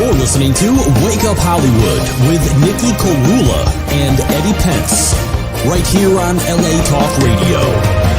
You're listening to Wake Up Hollywood with Nikhil Korula and Eddie Pence, right here on LA Talk Radio.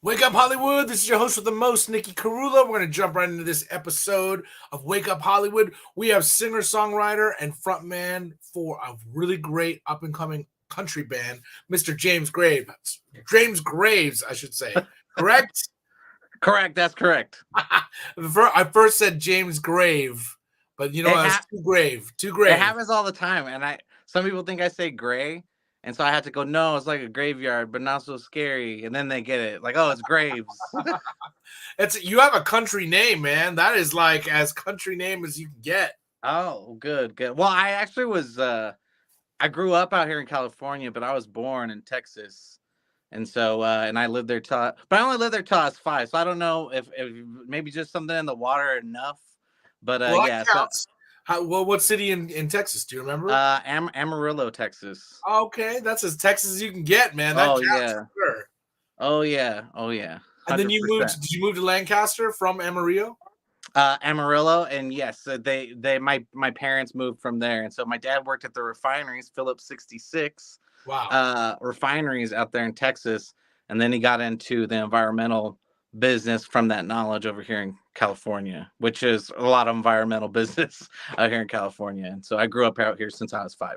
Wake Up Hollywood, this is your host with the most, Nikhil Korula. We're going to jump right into this episode of Wake Up Hollywood. We have singer-songwriter and frontman for a really great up-and-coming country band, Mr. James Graves. James Graves, I should say. Correct? Correct, that's correct. I first said James Grave, but you know what? It's too grave. It happens all the time, and some people think I say gray. And so I had to go, no, it's like a graveyard, but not so scary. And then they get it. Like, oh, it's Graves. You have a country name, man. That is like as country name as you can get. Oh, good. Well, I actually was, I grew up out here in California, but I was born in Texas. And so, and I lived there but I only lived there till I was 5. So I don't know if maybe just something in the water enough. But yeah. What city in Texas? Do you remember? Amarillo, Texas. Okay, that's as Texas as you can get, man. Sure. Oh yeah. 100%. And then you moved. Did you move to Lancaster from Amarillo? Amarillo, and yes, my parents moved from there, and so my dad worked at the refineries, Phillips 66. Wow. Refineries out there in Texas, and then he got into the environmental business from that knowledge over here in California, which is a lot of environmental business out here in California. And so I grew up out here since I was 5.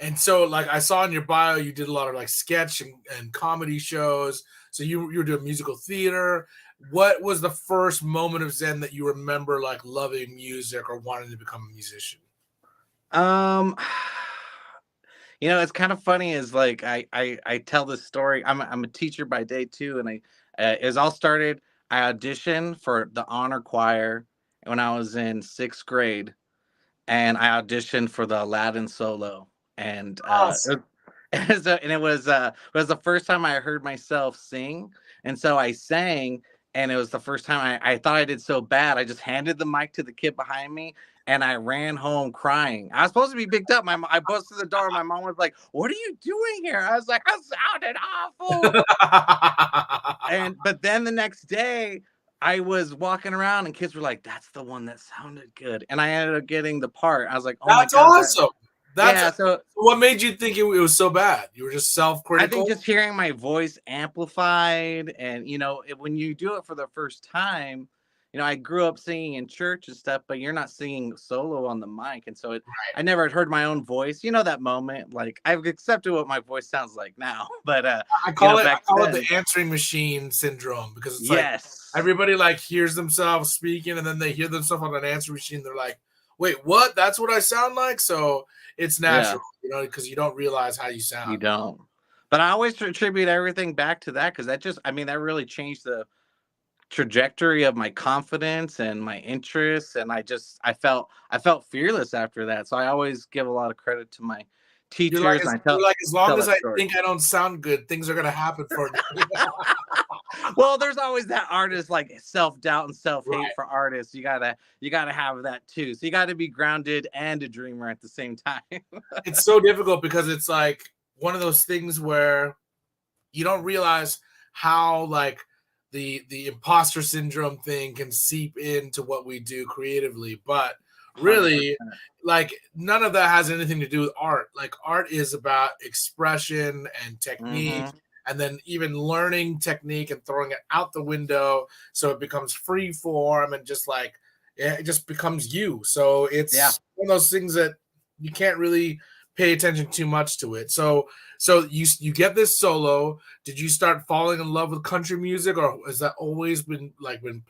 And so, like, I saw in your bio, you did a lot of like sketch and comedy shows. So you were doing musical theater. What was the first moment of Zen that you remember like loving music or wanting to become a musician? It's kind of funny is like I tell this story. I'm a teacher by day too, and it all started. I auditioned for the honor choir when I was in 6th grade, and I auditioned for the Aladdin solo, and awesome. it was the first time I heard myself sing, and so I sang, and it was the first time I thought I did so bad. I just handed the mic to the kid behind me, and I ran home crying. I was supposed to be picked up. I busted the door. My mom was like, "What are you doing here?" I was like, "I sounded awful." But then the next day, I was walking around, and kids were like, "That's the one that sounded good." And I ended up getting the part. I was like, "Oh my God, that's awesome." So what made you think it was so bad? You were just self-critical? I think just hearing my voice amplified, and when you do it for the first time. I grew up singing in church and stuff, but you're not singing solo on the mic. And so right. I never had heard my own voice. That moment, like I've accepted what my voice sounds like now, but I call it the answering machine syndrome, because it's like everybody like hears themselves speaking and then they hear themselves on an answering machine. They're like, wait, what? That's what I sound like? So it's natural, because you don't realize how you sound. You don't. But I always attribute everything back to that, because that really changed the trajectory of my confidence and my interests, and I felt fearless after that. So I always give a lot of credit to my teachers. You're like, as long as I think I don't sound good, things are gonna happen for me. Well, there's always that artist like self-doubt and self-hate for artists. You gotta have that too. So you gotta be grounded and a dreamer at the same time. It's so difficult because it's like one of those things where you don't realize how like the imposter syndrome thing can seep into what we do creatively, but really 100%. Like none of that has anything to do with art. Like art is about expression and technique, and then even learning technique and throwing it out the window so it becomes free form and just like it just becomes you. So it's one of those things that you can't really pay attention too much to it. So you get this solo. Did you start falling in love with country music, or has that always been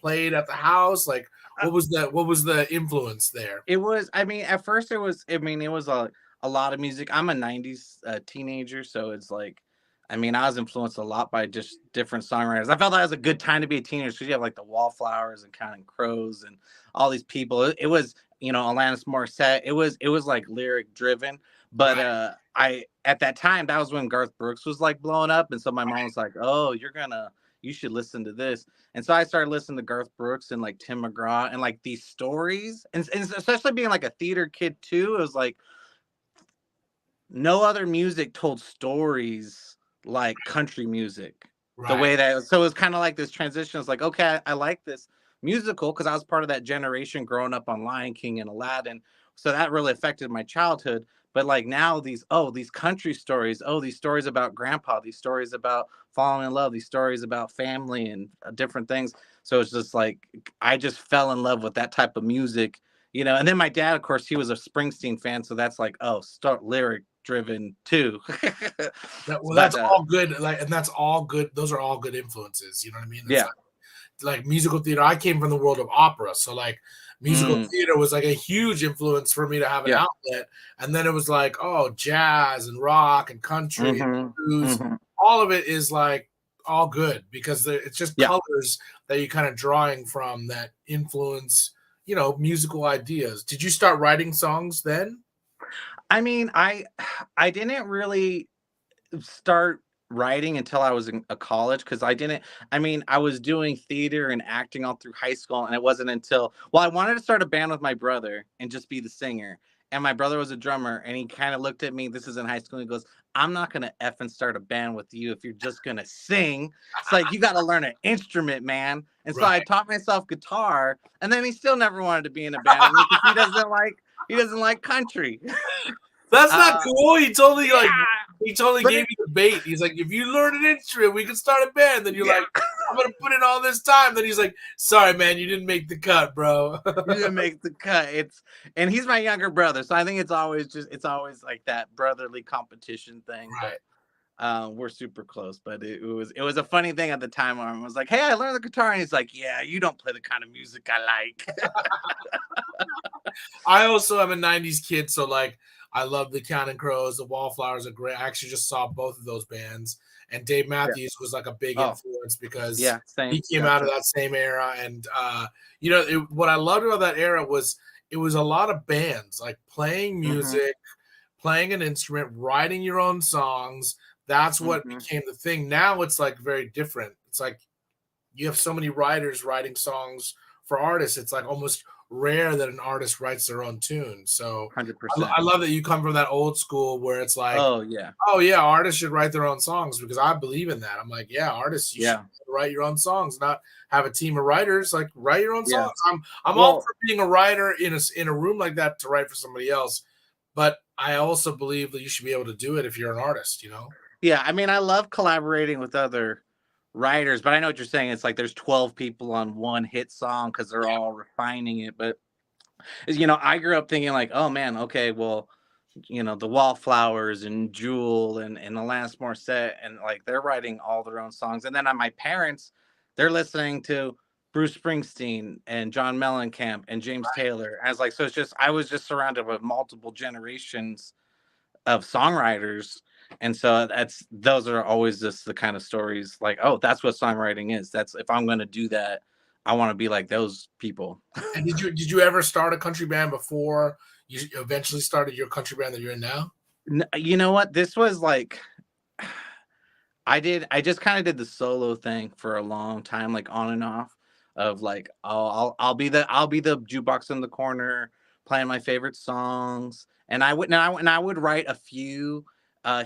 played at the house? Like, what was the influence there? It was, I mean, at first it was, I mean, it was a lot of music. I'm a 90s teenager, so it's like, I mean, I was influenced a lot by just different songwriters. I felt that was a good time to be a teenager because you have like the Wallflowers and Counting Crows and all these people. It was, you know, Alanis Morissette. It was like lyric driven. But Right. I at that time, that was when Garth Brooks was like blowing up, and so my mom was like, "Oh, you should listen to this." And so I started listening to Garth Brooks and like Tim McGraw and like these stories, and especially being like a theater kid too. It was like no other music told stories like country music. The Right. way that, so it's kind of like this transition. It's like, okay, I like this musical because I was part of that generation growing up on Lion King and Aladdin. So that really affected my childhood. But like now these country stories, these stories about grandpa, these stories about falling in love, these stories about family and different things. So it's just like I just fell in love with that type of music, you know. And then my dad, of course, he was a Springsteen fan, so that's like, start lyric driven too. Well, But that's all good. Like, and that's all good. Those are all good influences. You know what I mean? It's yeah. like musical theater. I came from the world of opera, so like musical Mm, theater was like a huge influence for me to have an yeah. outlet. And then it was like, oh, jazz and rock and country and Hmm. blues. Hmm. All of it is like all good because it's just Yeah. colors that you're kind of drawing from that influence, you know, musical ideas. Did you start writing songs then? I mean, I didn't really start writing until I was in a college because I mean, I was doing theater and acting all through high school, and it wasn't until, well, I wanted to start a band with my brother and just be the singer. And my brother was a drummer, and he kind of looked at me. This is in high school. And he goes, "I'm not gonna effing start a band with you if you're just gonna sing. It's like you got to learn an instrument, man." And so I Right. taught myself guitar, and then he still never wanted to be in a band with me because he doesn't like country. That's not Uh, cool. yeah, He totally but gave you the bait. He's like, if you learn an instrument, we can start a band. Then you're yeah. like, I'm gonna put in all this time. Then he's like, sorry, man, you didn't make the cut, bro. You didn't make the cut. And he's my younger brother, so I think it's always like that brotherly competition thing. But Right. we're super close. But it was a funny thing at the time where I was like, "Hey, I learned the guitar," and he's like, "Yeah, you don't play the kind of music I like." I also am a '90s kid, so like I love the Counting Crows. The Wallflowers are great. I actually just saw both of those bands, and Dave Yeah. Matthews was like a big Oh, influence because yeah. Same. he came out of Gotcha. that same era. And you know, what I loved about that era was it was a lot of bands like playing Hmm. music, playing an instrument, writing your own songs. That's what Hmm. became the thing. Now it's like very different. It's like you have so many writers writing songs for artists. It's like almost rare that an artist writes their own tune. So 100%. I love that you come from that old school where it's like, Oh yeah. oh yeah, artists should write their own songs because I believe in that. I'm like, yeah, artists, you should Yeah. write your own songs, not have a team of writers. Like, write your own Yeah. songs. I'm all Well, for being a writer in a room like that to write for somebody else, but I also believe that you should be able to do it if you're an artist. You know? yeah. I mean, I love collaborating with other writers, but I know what you're saying. It's like there's 12 people on one hit song because they're all refining it. But I grew up thinking like, oh man, okay, well, the Wallflowers and Jewel and Alanis Morissette, and like they're writing all their own songs. And then on my parents, they're listening to Bruce Springsteen and John Mellencamp and James Taylor. I was like, so I was just surrounded with multiple generations of songwriters. And so those are always just the kind of stories like, oh, that's what songwriting is. That's, if I'm going to do that, I want to be like those people. And did you ever start a country band before you eventually started your country band that you're in now? You know what? This was like, I just kind of did the solo thing for a long time, like on and off, of like, oh, I'll be the jukebox in the corner playing my favorite songs. And I would write a few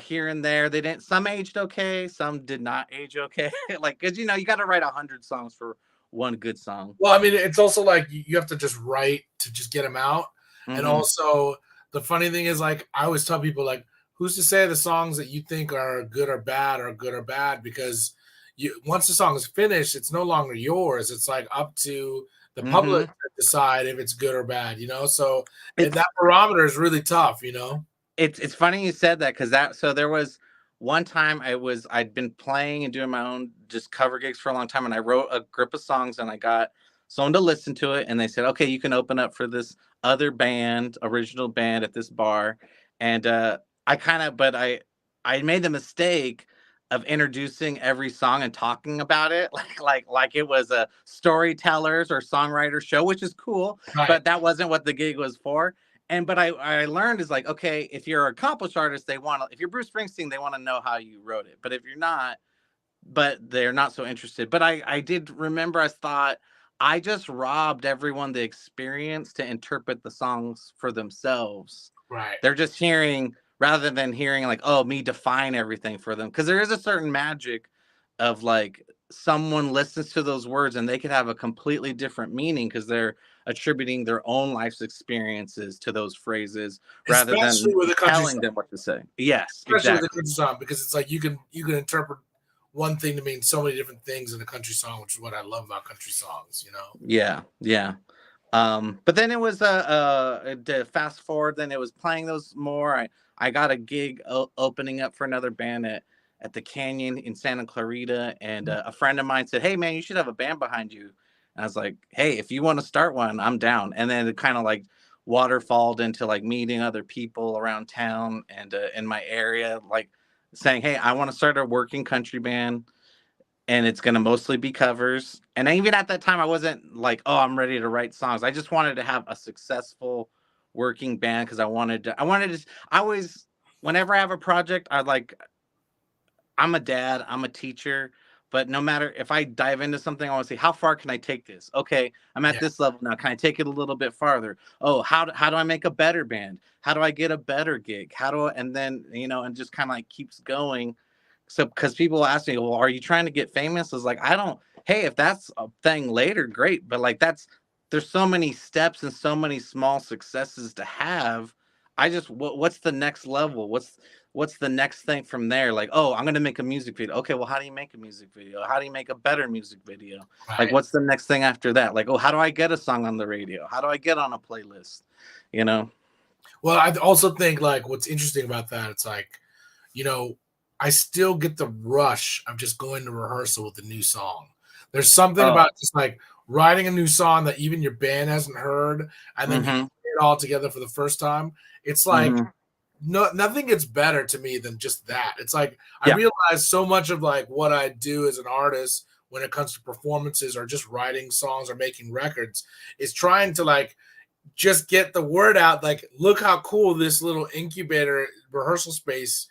here and there. They didn't, some aged okay, some did not age okay. Like, cause you got to write 100 songs for one good song. Well, I mean, it's also like you have to just write to just get them out. And Hmm. also, the funny thing is, like, I always tell people, like, who's to say the songs that you think are good or bad are good or bad? Because once the song is finished, it's no longer yours. It's like up to the public Hmm. to decide if it's good or bad, you know? So It's that barometer is really tough, you know? It's funny you said that because so there was one time I'd been playing and doing my own just cover gigs for a long time, and I wrote a group of songs and I got someone to listen to it, and they said, okay, you can open up for this other band, original band at this bar. And I made the mistake of introducing every song and talking about it like it was a storytellers or songwriter show, which is cool, Right. but that wasn't what the gig was for. But I learned is like, okay, if you're an accomplished artist, if you're Bruce Springsteen, they want to know how you wrote it. But if you're not, but they're not so interested. But I did remember, I thought I just robbed everyone the experience to interpret the songs for themselves. Right. They're just hearing, rather than hearing like, oh, me define everything for them. Because there is a certain magic of like someone listens to those words and they could have a completely different meaning because they're attributing their own life's experiences to those phrases rather Especially than with a country telling song. them what to say. Yes, Especially exactly. with a country song, because it's like you can interpret one thing to mean so many different things in a country song, which is what I love about country songs, you know. Yeah. But then it was to fast forward, then it was playing those more. I got a gig opening up for another band at the Canyon in Santa Clarita, and a friend of mine said, hey man, you should have a band behind you. And I was like, hey, if you want to start one, I'm down. And then it kind of like waterfalled into like meeting other people around town and in my area, like saying, hey, I want to start a working country band, and it's going to mostly be covers. And even at that time, I wasn't like, oh, I'm ready to write songs. I just wanted to have a successful working band because I always, whenever I have a project, I'm a dad, I'm a teacher, but no matter if I dive into something, I want to say, how far can I take this? Okay, I'm at this level now. Can I take it a little bit farther? Oh, how do I make a better band? How do I get a better gig? And then, and just kind of like keeps going. So, because people ask me, well, are you trying to get famous? It's like, hey, if that's a thing later, great. But like, there's so many steps and so many small successes to have. What's the next level? What's the next thing from there? Like, oh, I'm going to make a music video. Okay, well, how do you make a music video? How do you make a better music video? Right. Like, what's the next thing after that? Like, oh, how do I get a song on the radio? How do I get on a playlist? Well, I also think like what's interesting about that, it's like, I still get the rush of just going to rehearsal with a new song. There's something about just like writing a new song that even your band hasn't heard, and then you put it all together for the first time. It's like nothing gets better to me than just that. It's like I realize so much of like what I do as an artist when it comes to performances or just writing songs or making records is trying to like just get the word out. Like, look how cool this little incubator rehearsal space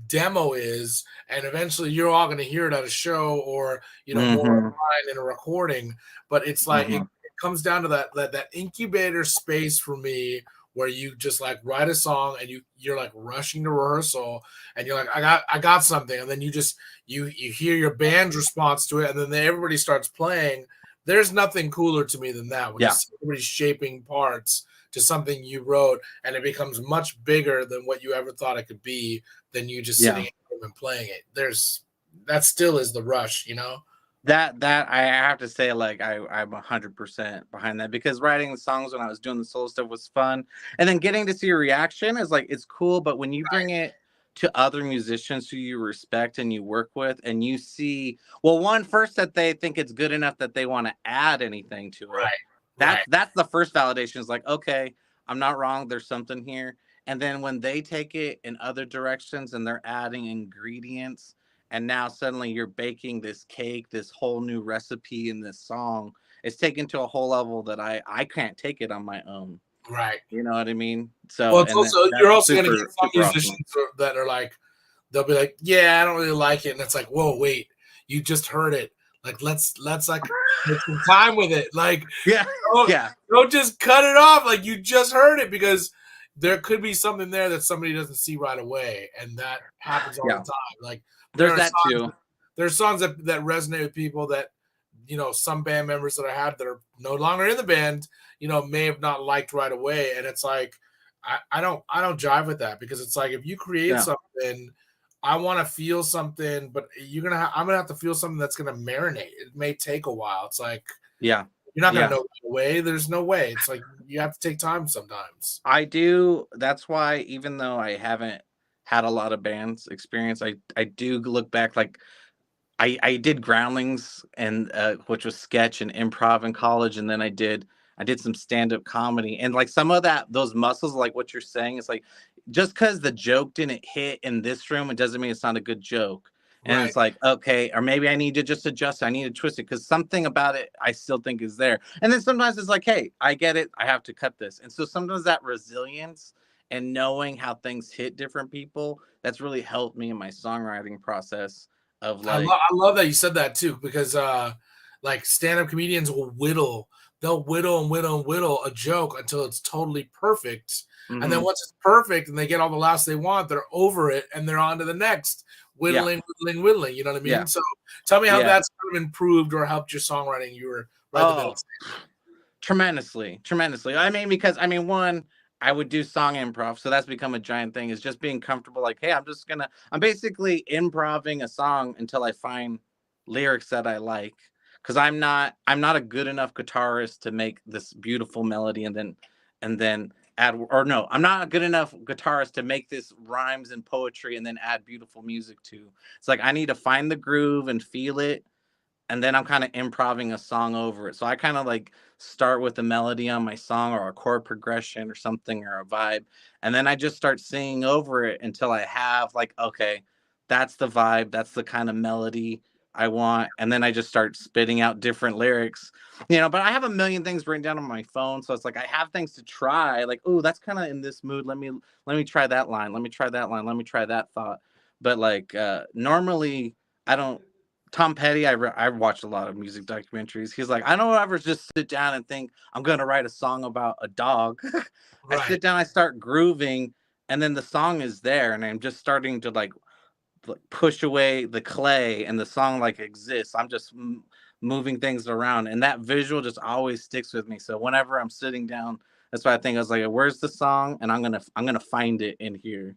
demo is, and eventually you're all going to hear it at a show or more online in a recording. But it's like it comes down to that incubator space for me where you just like write a song and you're like rushing to rehearsal and you're like, I got something, and then you hear your band's response to it, and then everybody starts playing. There's nothing cooler to me than that when you see everybody shaping parts to something you wrote, and it becomes much bigger than what you ever thought it could be, than you just sitting at home and playing it. That still is the rush, That I have to say, like I'm 100% behind that, because writing the songs when I was doing the solo stuff was fun, and then getting to see a reaction is like, it's cool. But when you bring it to other musicians who you respect and you work with, and you see, well, one, first, that they think it's good enough that they want to add anything to it. That's the first validation. Is like, okay, I'm not wrong. There's something here. And then when they take it in other directions and they're adding ingredients, and now suddenly you're baking this cake, this whole new recipe in this song, it's taken to a whole level that I can't take it on my own. Right. You know what I mean? So, well, it's also, you're also going to get some musicians awesome. that are like, they'll be like, yeah, I don't really like it. And it's like, whoa, wait, you just heard it. Like, let's like take some time with it. Like, don't just cut it off. Like, you just heard it, because there could be something there that somebody doesn't see right away. And that happens all the time. Like, there's that too. There's songs that resonate with people that, some band members that I had that are no longer in the band, may have not liked right away. And it's like, I don't jive with that, because it's like, if you create something, I want to feel something, but I'm gonna have to feel something that's gonna marinate. It may take a while. It's like, you're You're not gonna know right away. There's no way. It's like you have to take time sometimes. I do. That's why, even though I haven't had a lot of bands experience, I do look back. Like I did Groundlings, and which was sketch and improv in college, and then I did some stand up comedy, and like some of those muscles, like what you're saying, is like just because the joke didn't hit in this room, it doesn't mean it's not a good joke. And Right. it's like, okay, or maybe I need to just adjust. I need to twist it because something about it I still think is there. And then sometimes it's like, hey, I get it. I have to cut this. And so sometimes that resilience and knowing how things hit different people, that's really helped me in my songwriting process of like, I love that you said that too, because like stand-up comedians will they'll whittle and whittle and whittle a joke until it's totally perfect. And then once it's perfect and they get all the laughs they want, they're over it and they're on to the next whittling, whittling, whittling. You know what I mean? Yeah. So tell me how Yeah. that's kind of improved or helped your songwriting. You were right in the middle. Tremendously. I mean, because one, I would do song improv, so that's become a giant thing. Is just being comfortable. Like, hey, I'm basically improving a song until I find lyrics that I like. Because I'm not a good enough guitarist to make this beautiful melody and then add, or no, I'm not a good enough guitarist to make this rhymes and poetry and then add beautiful music to. It's like I need to find the groove and feel it, and then I'm kind of improving a song over it. So I kind of like start with a melody on my song or a chord progression or something or a vibe. And then I just start singing over it until I have like, okay, that's the vibe. That's the kind of melody I want. And then I just start spitting out different lyrics, but I have a million things written down on my phone. So it's like, I have things to try, like, oh, that's kind of in this mood. Let me try that line. Let me try that line. Let me try that thought. But like, normally I don't, Tom Petty, I watched a lot of music documentaries. He's like, I don't ever just sit down and think I'm gonna write a song about a dog. I Right. sit down, I start grooving, and then the song is there, and I'm just starting to like push away the clay, and the song like exists. I'm just moving things around, and that visual just always sticks with me. So whenever I'm sitting down, that's why I think I was like, where's the song? And I'm gonna find it in here.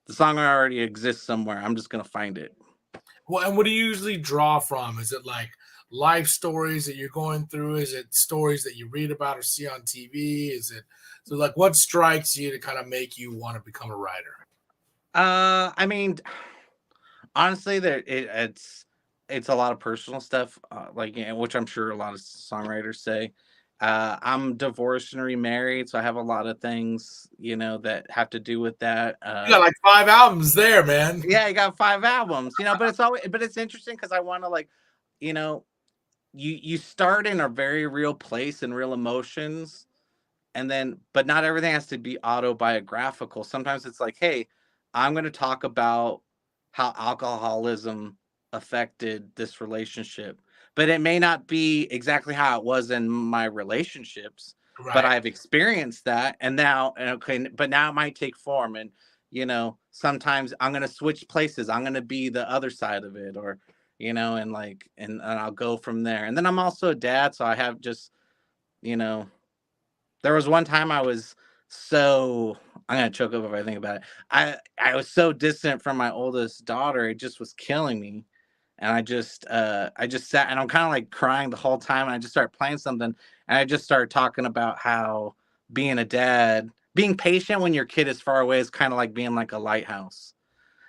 The song already exists somewhere. I'm just gonna find it. Well, and what do you usually draw from? Is it like life stories that you're going through? Is it stories that you read about or see on TV? Is it so like what strikes you to kind of make you want to become a writer? I mean, honestly, it's a lot of personal stuff, which I'm sure a lot of songwriters say. I'm divorced and remarried, so I have a lot of things, that have to do with that. You got like 5 albums there, man. Yeah, I got 5 albums, but it's interesting because I want to like, you know, you start in a very real place and real emotions, and then, but not everything has to be autobiographical. Sometimes it's like, hey, I'm going to talk about how alcoholism affected this relationship, but it may not be exactly how it was in my relationships, but Right. I've experienced that. And now, okay, but now it might take form. And, sometimes I'm going to switch places. I'm going to be the other side of it, or, and like, and I'll go from there. And then I'm also a dad. So I have just, there was one time I'm gonna choke up if I think about it. I was so distant from my oldest daughter, it just was killing me. And I just sat and I'm kind of like crying the whole time, and I just started playing something, and I just started talking about how being a dad, being patient when your kid is far away is kind of like being like a lighthouse.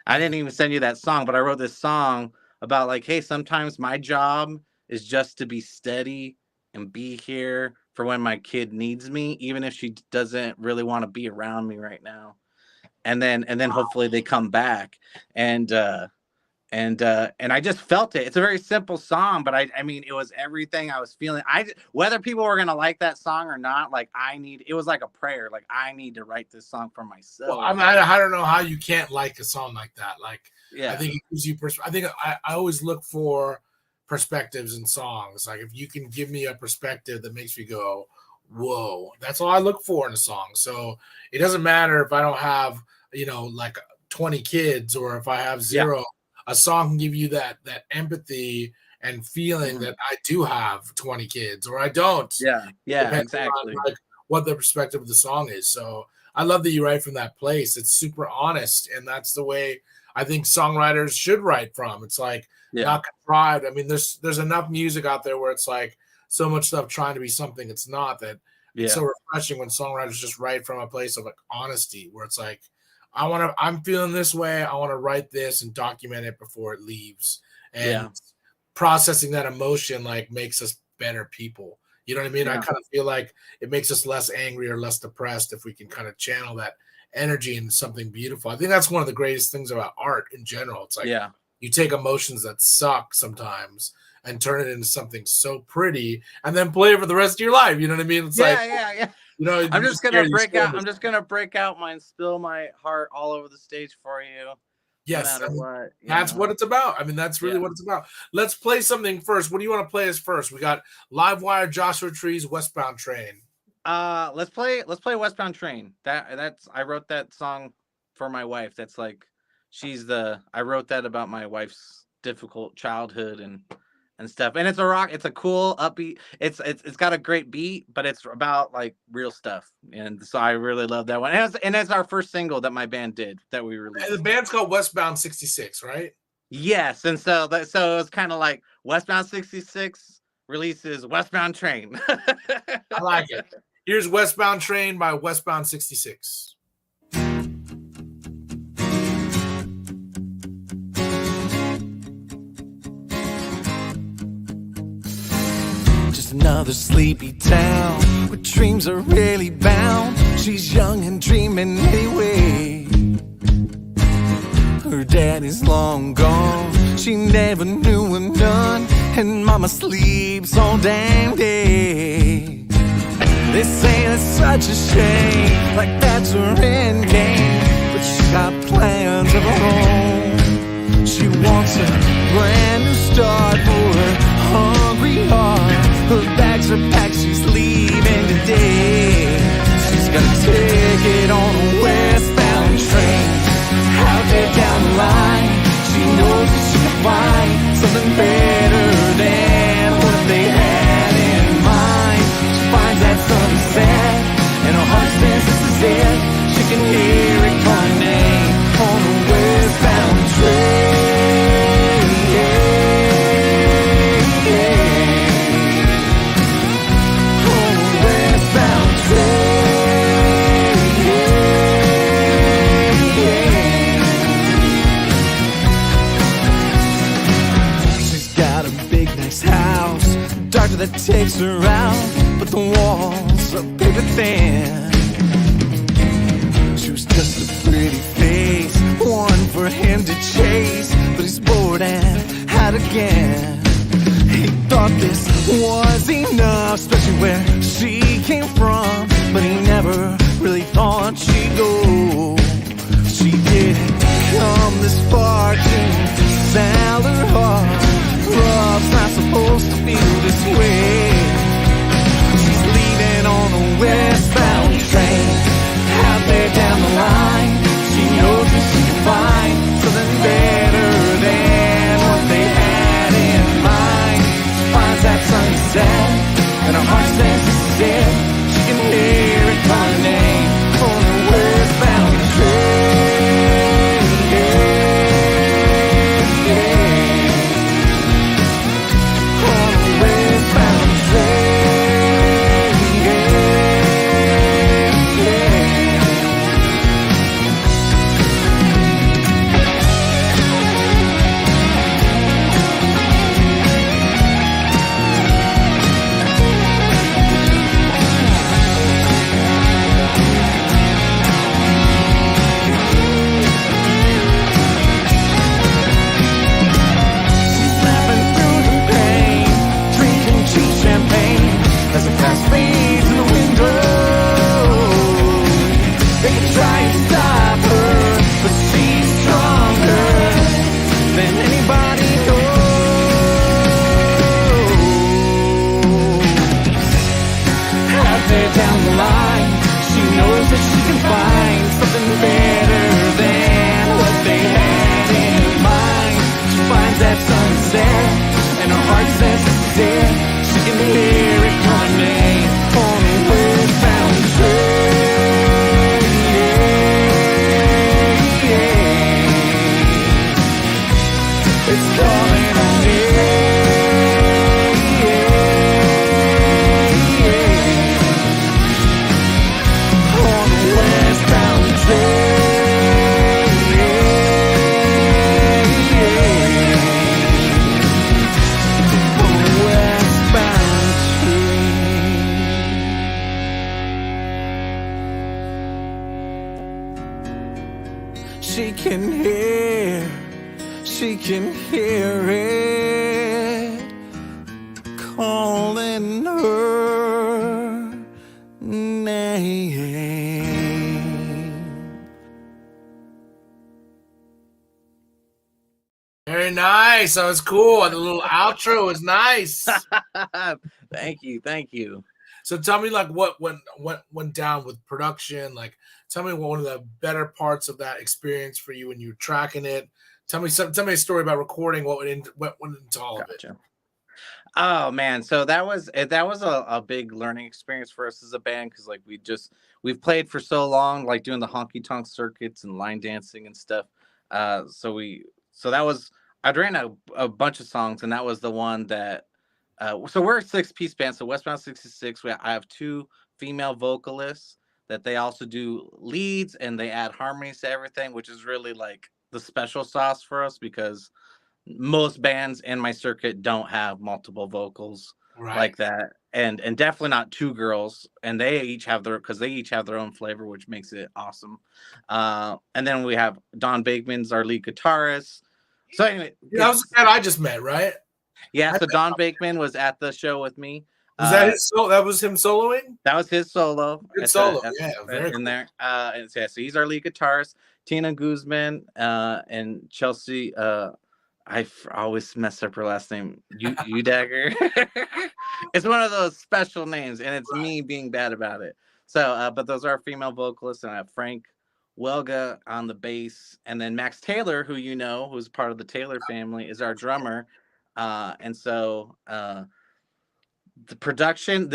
I didn't even send you that song, but I wrote this song about like, hey, sometimes my job is just to be steady and be here for when my kid needs me, even if she doesn't really want to be around me right now. And then hopefully they come back. And I just felt it. It's a very simple song, but I mean, it was everything I was feeling. Whether people were gonna like that song or not, like it was like a prayer. Like I need to write this song for myself. Well, I don't know how you can't like a song like that. Like, Yeah. I think it gives you I think I always look for perspectives in songs. Like if you can give me a perspective that makes me go, whoa, that's all I look for in a song. So it doesn't matter if I don't have, like 20 kids or if I have zero. A song can give you that empathy and feeling that I do have 20 kids or I don't. Yeah, exactly. On, like, what the perspective of the song is. So I love that you write from that place. It's super honest, and that's the way I think songwriters should write from. It's like not contrived. I mean, there's enough music out there where it's like so much stuff trying to be something it's not, that it's Yeah. so refreshing when songwriters just write from a place of like honesty, where it's like, I'm feeling this way. I want to write this and document it before it leaves. And Yeah. processing that emotion like makes us better people. You know what I mean? I Yeah. kind of feel like it makes us less angry or less depressed if we can kind of channel that energy into something beautiful. I think that's one of the greatest things about art in general. It's like Yeah. you take emotions that suck sometimes and turn it into something so pretty and then play it for the rest of your life. You know what I mean? It's like, Yeah. you know, I'm you just gonna you break scare out. this. I'm just gonna break out mine, spill my heart all over the stage for you. Yes, No matter what. that's what it's about. I mean, that's really what it's about. Let's play something first. What do you want to play as first? We got Livewire, Joshua Tree's Westbound Train. Let's play Westbound Train. That's I wrote that song for my wife. That's like I wrote that about my wife's difficult childhood and stuff. And it's a cool upbeat. It's got a great beat, but it's about like real stuff. And so I really love that one. And it's our first single that my band did that we released. And the band's called Westbound 66, right? Yes, and so it was kind of like Westbound 66 releases Westbound Train. I like it. Here's Westbound Train by Westbound 66. Just another sleepy town where dreams are really bound. She's young and dreaming anyway. Her daddy's long gone, she never knew a none, and mama sleeps all damn day. They say it's such a shame, like that's her end game, but she's got plans of her own. She wants a brand new start for her hungry heart. Her bags are packed, she's leaving today. She's got a ticket on a westbound train. Out there down the line, she knows that she can find something better than what they had in mind. She finds that sunset, and her heart says this is it. She can hear it call her name on a westbound train. On a westbound train. House, doctor that takes her out, but the walls are paper thin. She was just a pretty face, one for him to chase, but he's bored and out again. He thought this was enough, especially where she came from, but he never really thought she'd go. She didn't come this far to sell her heart. Love's not supposed to feel this way. She's leaving on a westbound train. Out there down the line, she knows that she can find something better than what they had in mind. She finds that sunset, and her heart says this is it. She can hear it call her name on a westbound train. can hear it calling her name. Very nice. That was cool. And the little outro was nice. Thank you. So tell me, like, what went down with production? Like, tell me one of the better parts of that experience for you when you were tracking it. Tell me a story about recording. What went into all of it? Oh man, so that was a big learning experience for us as a band, because like we've played for so long, like doing the honky tonk circuits and line dancing and stuff. So that was, I'd ran a bunch of songs, and that was the one that. So we're a 6-piece band. So Westbound 66, I have 2 female vocalists that they also do leads, and they add harmonies to everything, which is really like the special sauce for us, because most bands in my circuit don't have multiple vocals like that, and definitely not 2 girls, and they each have their own flavor, which makes it awesome. And then we have Don Bakeman's our lead guitarist. So anyway, that was the band I just met, right? Yeah, so Don Bakeman was at the show with me. Was that his solo? That was him soloing? That was his solo. Good solo, very cool. There. And so he's our lead guitarist. Tina Guzman and Chelsea. I always mess up her last name. Udagger. It's one of those special names, and it's me being bad about it. So, but those are female vocalists, and I have Frank Welga on the bass, and then Max Taylor, who who's part of the Taylor family, is our drummer. And so the production,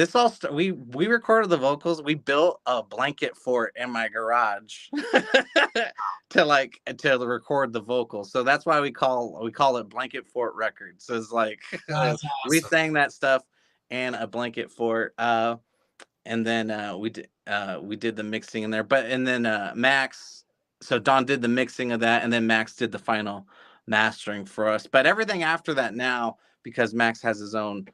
we recorded the vocals. We built a blanket fort in my garage to record the vocals. So that's why we call it Blanket Fort Records. So it's like awesome. We sang that stuff in a blanket fort. And then we did the mixing in there. And then Max, so Don did the mixing of that, and then Max did the final mastering for us. But everything after that now, because Max has his own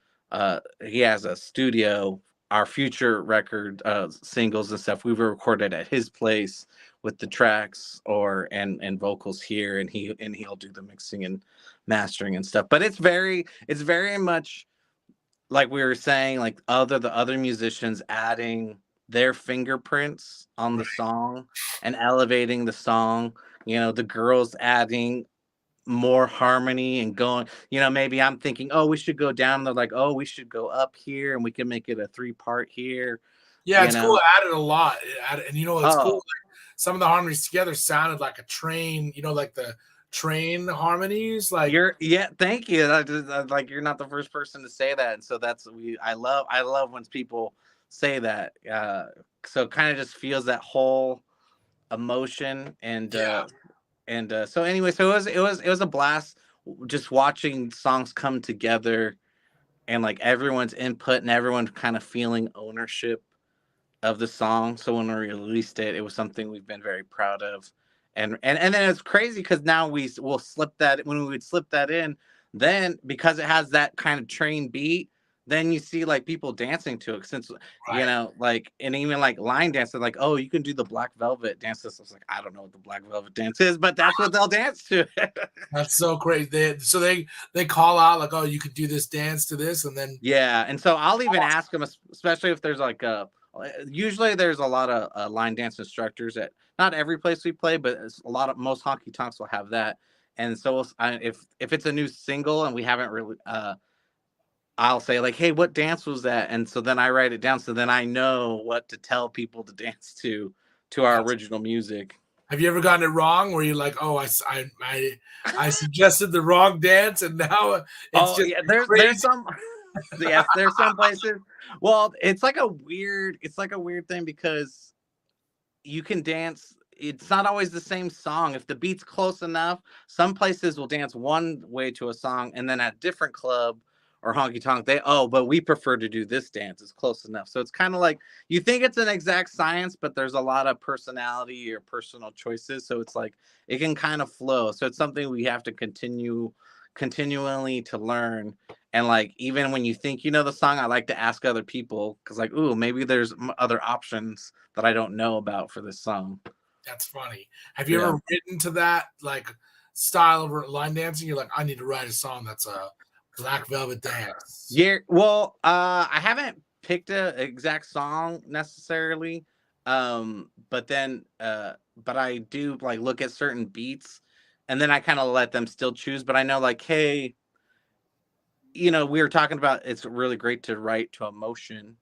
he has a studio, our future record singles and stuff we were recorded at his place with the tracks and vocals here, and he'll do the mixing and mastering and stuff. But it's very much like we were saying, like the other musicians adding their fingerprints on the song and elevating the song, the girls adding more harmony and going, maybe I'm thinking, oh, we should go down. They're like, oh, we should go up here, and we can make it a 3-part here. Yeah, it's cool. It added a lot. And it's cool. Like, some of the harmonies together sounded like a train, like the train harmonies. Like thank you. Like, you're not the first person to say that. And so I love when people say that. So it kind of just feels that whole emotion and so anyway, so it was a blast just watching songs come together, and like everyone's input and everyone kind of feeling ownership of the song. So when we released it, it was something we've been very proud of. And then it's crazy because now we'll slip that, when we would slip that in, then because it has that kind of train beat, then you see like people dancing to it, since like, and even like line dancing, like, oh, you can do the Black Velvet dance. I was like, I don't know what the Black Velvet dance is, but that's what they'll dance to. That's so great. They call out like, oh, you could do this dance to this, and then and so I'll even ask them, especially if there's like usually there's a lot of line dance instructors at not every place we play, but most honky tonks will have that. And so if it's a new single and we haven't really I'll say like, hey, what dance was that? And so then I write it down, so then I know what to tell people to dance to our original music. Have you ever gotten it wrong where you're like, oh, I suggested the wrong dance, and now it's there's some there's some places. Well, it's like a weird thing, because you can dance. It's not always the same song. If the beat's close enough, some places will dance one way to a song, and then at a different club or honky tonk, but we prefer to do this dance. It's close enough. So it's kind of like, you think it's an exact science, but there's a lot of personality or personal choices. So it's like, it can kind of flow. So it's something we have to continually to learn. And like, even when you think the song, I like to ask other people, because like, ooh, maybe there's other options that I don't know about for this song. That's funny. Have you ever written to that, like style of line dancing? You're like, I need to write a song that's a Black Velvet dance. Yeah, well, I haven't picked a exact song necessarily, but then, but I do like look at certain beats, and then I kind of let them still choose. But I know, like, hey, we were talking about it's really great to write to emotion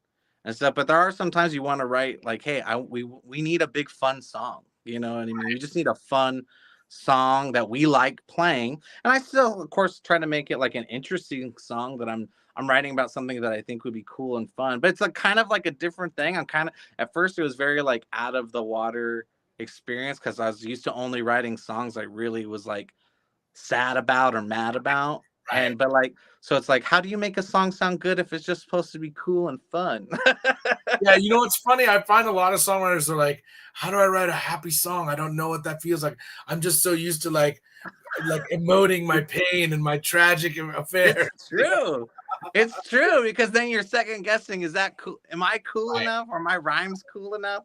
and stuff, but there are sometimes you want to write like, hey, we need a big fun song. You know what I mean? We just need a fun song that we like playing, and I still, of course, try to make it like an interesting song that I'm writing about something that I think would be cool and fun. But it's like kind of like a different thing. I'm kind of at first it was very like out of the water experience because I was used to only writing songs I really was like sad about or mad about. Right. And but like so it's like, how do you make a song sound good if it's just supposed to be cool and fun? Yeah, you know what's funny? I find a lot of songwriters are like, how do I write a happy song? I don't know what that feels like. I'm just so used to like emoting my pain and my tragic affair. It's true. It's true, because then you're second guessing, is that cool? Am I cool Right. enough? Are my rhymes cool enough?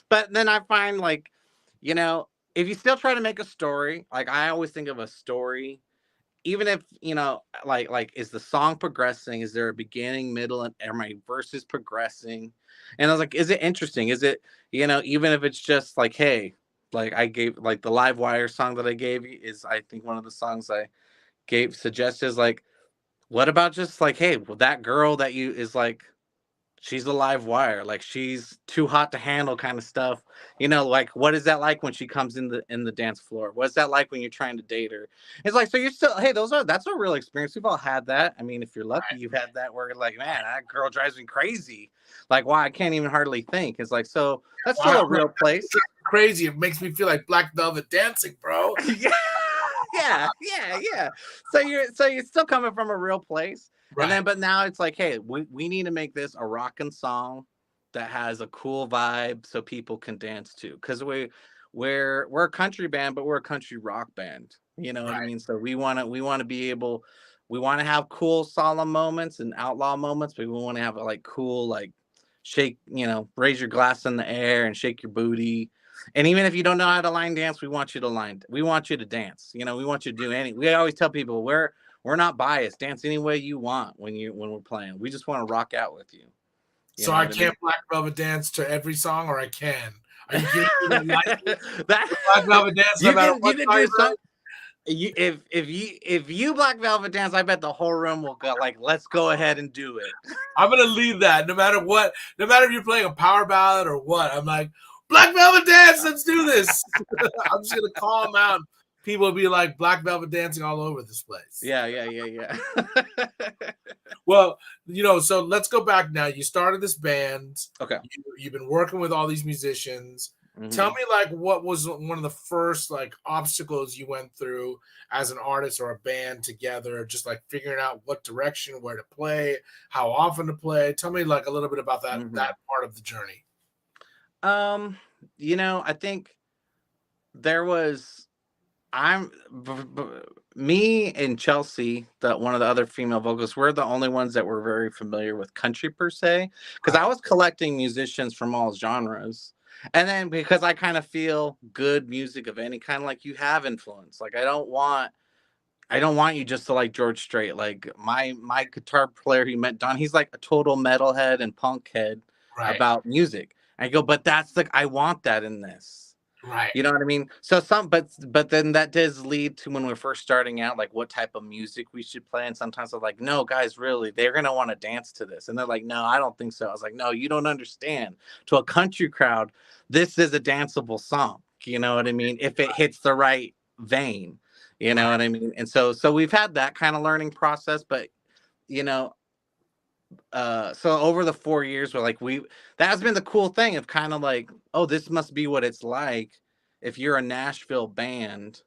But then I find like, if you still try to make a story, like I always think of a story, even if, like is the song progressing? Is there a beginning, middle, and are my verses progressing? And I was like, is it interesting? Is it, even if it's just like, hey, like I gave like the Live Wire song that I gave you is I think one of the songs I gave suggestions like, what about just like, hey, well, that girl that you is like, she's a live wire, like she's too hot to handle kind of stuff. Like what is that like when she comes in the dance floor? What's that like when you're trying to date her? It's like, so you're still, hey, that's a real experience. We've all had that. I mean, if you're lucky, you've had that where you're like, man, that girl drives me crazy. Like, why I can't even hardly think. It's like, so that's still a real place. Crazy. It makes me feel like Black Velvet dancing, bro. yeah. So you're still coming from a real place. Right. And then, but now it's like, hey, we need to make this a rockin' song that has a cool vibe so people can dance to. Because we're a country band, but we're a country rock band. You know what I mean? So we want to be able, we want to have cool solemn moments and outlaw moments, but we want to have like cool, like shake, raise your glass in the air and shake your booty. And even if you don't know how to line dance, we want you to dance. We want you to do we always tell people we're not biased. Dance any way you want when we're playing. We just want to rock out with you. So I can't Black Velvet dance to every song, or I can. Are you giving me that Black Velvet dance? No matter what song. If you Black Velvet dance, I bet the whole room will go like, let's go ahead and do it. I'm gonna leave that no matter what. No matter if you're playing a power ballad or what. I'm like, Black Velvet dance. Let's do this. I'm just gonna call them out. People will be like Black Velvet dancing all over this place. Yeah. Well, so let's go back now. You started this band. Okay. You've been working with all these musicians. Mm-hmm. Tell me, like, what was one of the first, like, obstacles you went through as an artist or a band together, just, like, figuring out what direction, where to play, how often to play. Tell me, like, a little bit about that, that part of the journey. I think there was... me and Chelsea, one of the other female vocalists, we're the only ones that were very familiar with country per se, because I was collecting musicians from all genres. And then because I kind of feel good music of any kind, like you have influence. Like I don't want you just to like George Strait. Like my guitar player he met, Don, he's like a total metalhead and punk head about music. I go, but that's like, I want that in this. Right. You know what I mean? So but then that does lead to when we're first starting out, like what type of music we should play. And sometimes I'm like, no, guys, really, they're going to want to dance to this. And they're like, no, I don't think so. I was like, no, you don't understand. To a country crowd, this is a danceable song. You know what I mean? If it hits the right vein, you know what I mean? And so we've had that kind of learning process, but so over the 4 years, we're like, that has been the cool thing of kind of like, oh, this must be what it's like if you're a Nashville band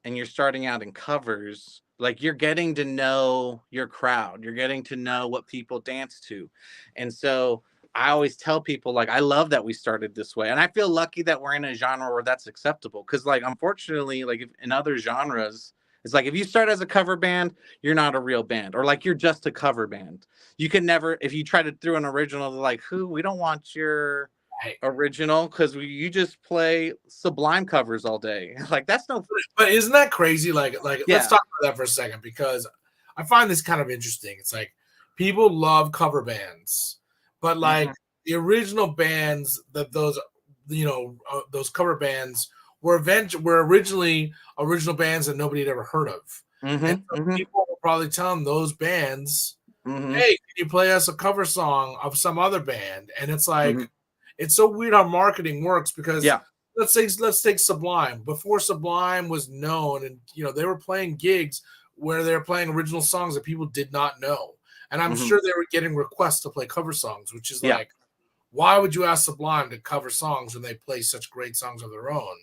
and you're starting out in covers. Like you're getting to know your crowd, you're getting to know what people dance to. And so I always tell people, like, I love that we started this way, and I feel lucky that we're in a genre where that's acceptable, because like unfortunately, like in other genres, it's like if you start as a cover band, you're not a real band, or like you're just a cover band. You can never, if you try to do an original, like, we don't want your Right. original because you just play Sublime covers all day. Like that's no. But isn't that crazy? Like let's Yeah. talk about that for a second, because I find this kind of interesting. It's like people love cover bands, but like the original bands that those those cover bands were originally original bands that nobody had ever heard of. And so people will probably tell them those bands, hey, can you play us a cover song of some other band? And it's like it's so weird how marketing works, because let's take Sublime. Before Sublime was known, and they were playing gigs where they were playing original songs that people did not know. And I'm sure they were getting requests to play cover songs, which is like, why would you ask Sublime to cover songs when they play such great songs of their own?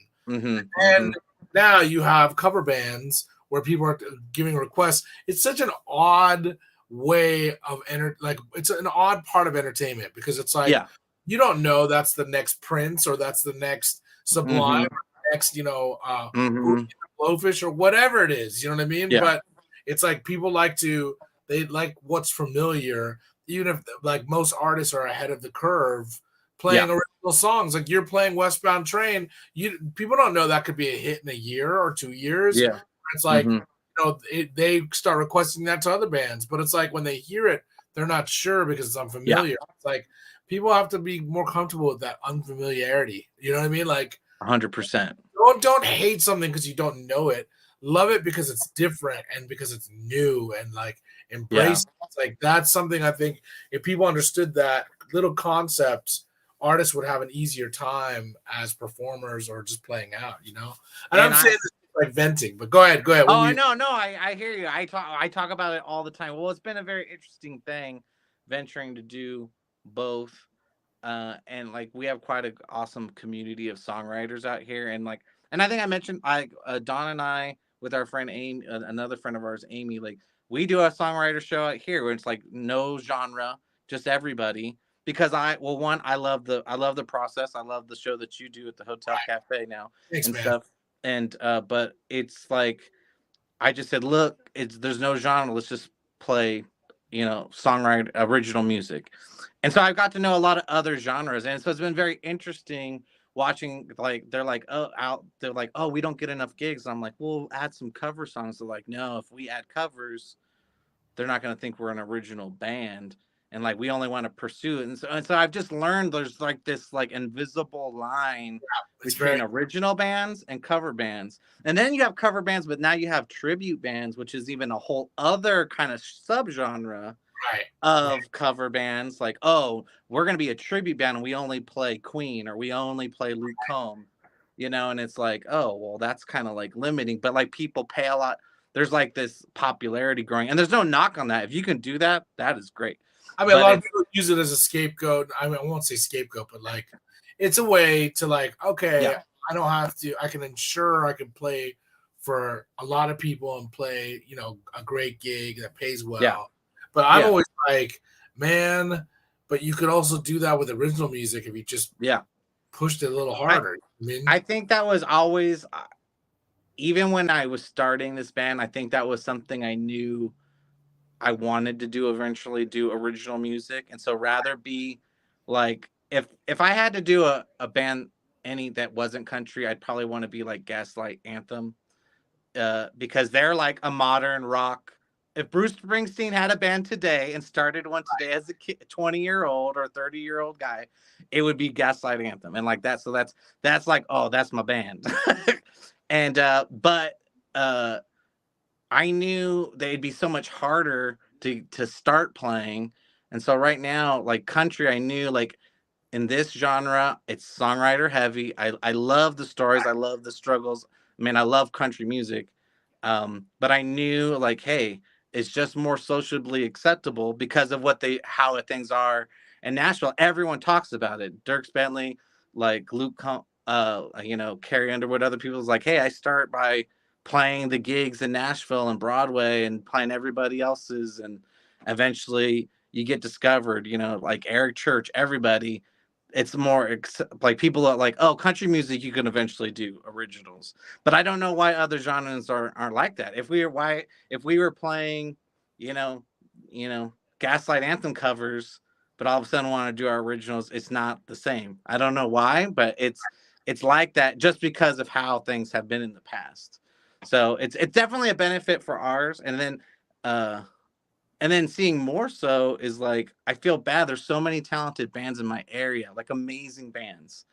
And now you have cover bands where people are giving requests. It's such an odd way of it's an odd part of entertainment, because it's like you don't know that's the next Prince, or that's the next Sublime, or the next Blowfish, or whatever it is. You know what I mean? But it's like people they like what's familiar, even if like most artists are ahead of the curve playing original songs. Like you're playing Westbound Train, people don't know that could be a hit in a year or 2 years. It's like they start requesting that to other bands, but it's like when they hear it, they're not sure because it's unfamiliar. It's like people have to be more comfortable with that unfamiliarity. You know what I mean? Like 100%. Don't hate something because you don't know it. Love it because it's different and because it's new, and like embrace it. It's like that's something I think if people understood that little concepts, artists would have an easier time as performers or just playing out, And I'm saying this like venting, but go ahead. Oh, no, I hear you. I talk about it all the time. Well, it's been a very interesting thing venturing to do both. And like we have quite an awesome community of songwriters out here, and I think I mentioned Don and I with our friend Amy, another friend of ours, Amy, like we do a songwriter show out here where it's like no genre, just everybody. Because I love the process. I love the show that you do at the Hotel Cafe now. Thanks, and man. stuff. And but it's like I just said, look, there's no genre. Let's just play, songwriter original music. And so I've got to know a lot of other genres, and so it's been very interesting watching. Like they're like, oh, we don't get enough gigs. I'm like, well, add some cover songs. They're like, no, if we add covers, they're not going to think we're an original band, and like we only want to pursue it. And so I've just learned there's like this like invisible line between original bands and cover bands. And then you have cover bands, but now you have tribute bands, which is even a whole other kind of subgenre of cover bands. Like, oh, we're going to be a tribute band and we only play Queen, or we only play Luke Combs, and it's like, oh, well, that's kind of like limiting, but like people pay a lot. There's like this popularity growing, and there's no knock on that. If you can do that, that is great. I mean, a lot of people use it as a scapegoat. I mean, I won't say scapegoat, but like it's a way to like, okay, I don't have to. I can ensure I can play for a lot of people and play, a great gig that pays well. But I'm always like, man, but you could also do that with original music if you just pushed it a little harder. I think that was always, even when I was starting this band, I think that was something I knew I wanted to do eventually, do original music. And so rather be like, if I had to do a band that wasn't country, I'd probably want to be like Gaslight Anthem, because they're like a modern rock. If Bruce Springsteen had a band today and started one today as a 20-year-old or 30-year-old guy, it would be Gaslight Anthem. And like that. So that's like, oh, that's my band. And but I knew they'd be so much harder to start playing. And so right now, like country, I knew like in this genre, it's songwriter heavy. I love the stories. I love the struggles. I mean, I love country music. But I knew like, hey, it's just more socially acceptable because of how things are in Nashville. Everyone talks about it. Dierks Bentley, like Luke, Carrie Underwood, other people's like, hey, I start by playing the gigs in Nashville and Broadway and playing everybody else's, and eventually you get discovered, like Eric Church, everybody. It's more like people are like, oh, country music, you can eventually do originals. But I don't know why other genres aren't like that. If we were playing, Gaslight Anthem covers, but all of a sudden want to do our originals. It's not the same. I don't know why, but it's like that just because of how things have been in the past. So it's definitely a benefit for ours. And then seeing more so is like, I feel bad. There's so many talented bands in my area, like amazing bands.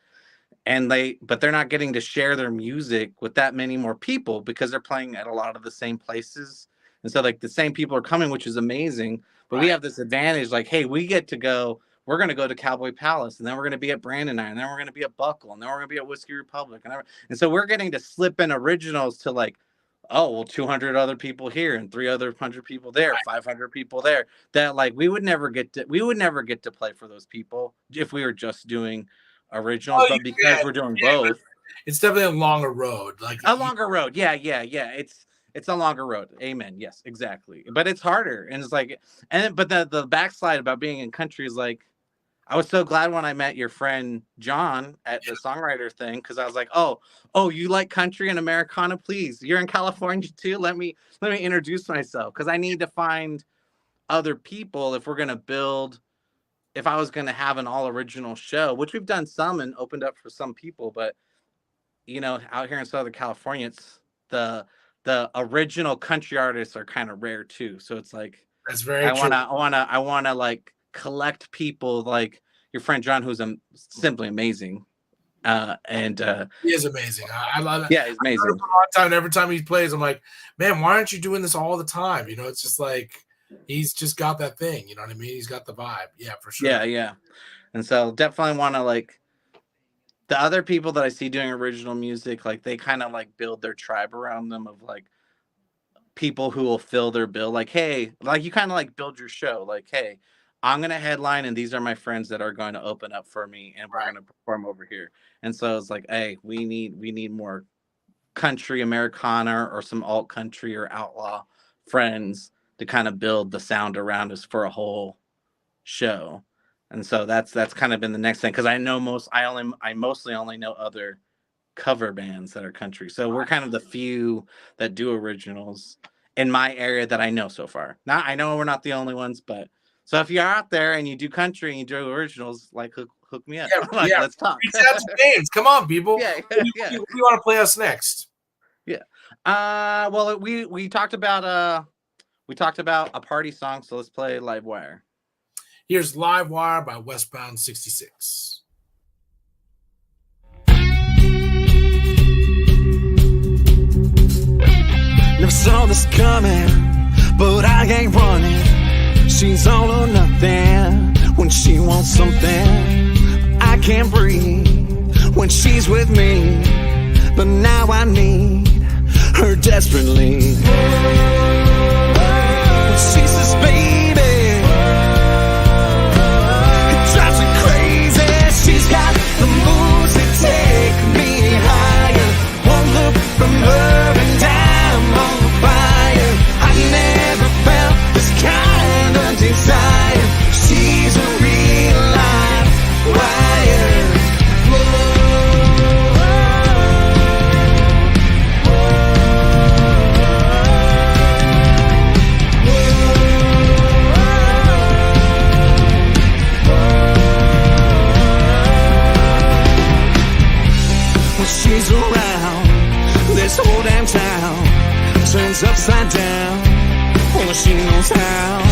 But they're not getting to share their music with that many more people because they're playing at a lot of the same places. And so like the same people are coming, which is amazing. But we have this advantage, like, hey, we're going to go to Cowboy Palace, and then we're going to be at Brandon Iron, and then we're going to be at Buckle, and then we're going to be at Whiskey Republic. And so we're getting to slip in originals to like, oh, well, 200 other people here and 300 people there, 500 people there, that like we would never get to play for those people if we were just doing originals. But because we're doing both, it's definitely a longer road. Like a longer road. Yeah. It's a longer road. Amen. Yes, exactly. But it's harder. And it's like, but the backslide about being in country is like, I was so glad when I met your friend John at the songwriter thing, because I was like, oh, you like country and Americana? Please, you're in California too. Let me introduce myself, because I need to find other people if we're gonna build. If I was gonna have an all original show, which we've done some and opened up for some people, but out here in Southern California, it's the original country artists are kind of rare too. So it's like, that's very true. I wanna like collect people like your friend John, who's simply amazing. He is amazing. I love it. Yeah, he's amazing. For a long time, and every time he plays, I'm like, man, why aren't you doing this all the time? It's just like he's just got that thing. You know what I mean? He's got the vibe. Yeah, for sure. Yeah. And so definitely want to like the other people that I see doing original music, like they kind of like build their tribe around them of like people who will fill their bill. Like, hey, like you kind of like build your show. Like, hey, I'm going to headline and these are my friends that are going to open up for me and we're going to perform over here. And so it's like, hey, we need more country Americana or some alt country or outlaw friends to kind of build the sound around us for a whole show. And so that's kind of been the next thing, because I mostly only know other cover bands that are country. So we're kind of the few that do originals in my area that I know so far. Now I know we're not the only ones, but so if you're out there and you do country and you do originals, like hook me up. Yeah, let's talk. Reach out to James. Come on, people. Yeah. What do you want to play us next? Yeah. Well, we talked about a party song, so let's play Live Wire. Here's Live Wire by Westbound 66. Never saw this coming, but I ain't running. She's all or nothing when she wants something. I can't breathe when she's with me, but now I need her desperately. She says, baby, it drives me crazy. She's got the moves that take me higher. One look from her and I'm on fire. I never felt this kind of desire. She's a real live wire. When she's around, this whole damn town turns upside down. Only she knows how.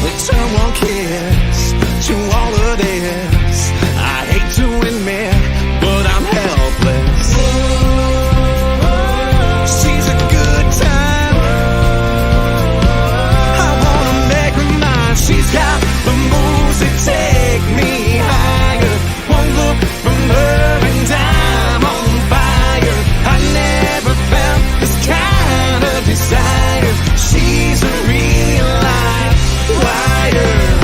But turn one kiss to all of this. I hate to admit, but I'm helpless. She's a good time. I wanna make her mine. She's got the moves that take me higher. One look from her and I'm on fire. I never felt this kind of desire. She's a real live wire.